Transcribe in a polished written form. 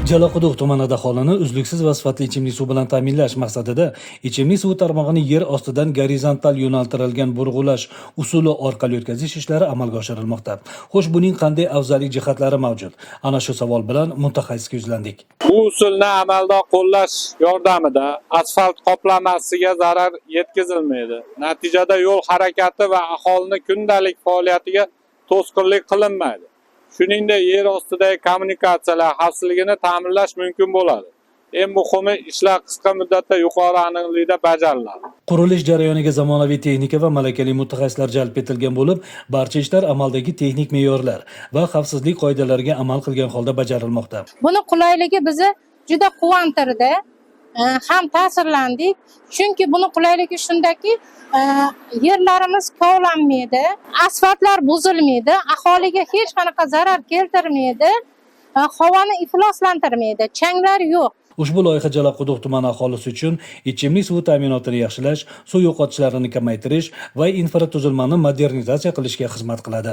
Jalaquduq tumanida aholini uzluksiz va sifatli ichimlik suvi bilan ta'minlash maqsadida ichimlik suvi tarmog'ini yer ostidan gorizontal yo'naltirilgan burg'ulash usuli orqali o'tkazish ishlari amalga oshirilmoqda. Xo'sh, buning qanday afzallik jihatlari mavjud? Ana shu savol bilan mutaxassisga yuzlandik. Bu usulni amalda qo'llash yordamida asfalt qoplamasiga zarar yetkazilmaydi. Natijada yo'l harakati va aholining kundalik faoliyatiga to'sqinlik qilinmaydi. Shuningdek, yer ostidagi kommunikatsiyalar xavfsizligini ta'minlash mumkin bo'ladi. Eng muhimi, ishlar qisqa muddatda yuqori aniqlikda bajariladi. Qurilish jarayoniga zamonaviy texnika va malakali mutaxassislar jalb etilgan bo'lib, barcha ishlar amaldagi texnik me'yorlar va xavfsizlik qoidalariga amal qilgan holda bajarilmoqda. Buni qulayligi bizni juda quvontirdi, ham ta'sirlandik. Chunki buni qulayligi shundaki, yerlarimiz kovlanmaydi, asfaltlar buzilmaydi, aholiga hech qanaqa zarar keltirmaydi, havoni ifloslantirmaydi, changlar yo'q. Ushbu loyiha Jalaquduq tumani aholisi uchun ichimlik suvi ta'minotini yaxshilash, suv yo'qotishlarini kamaytirish va infratuzilmani modernizatsiya qilishga xizmat qiladi.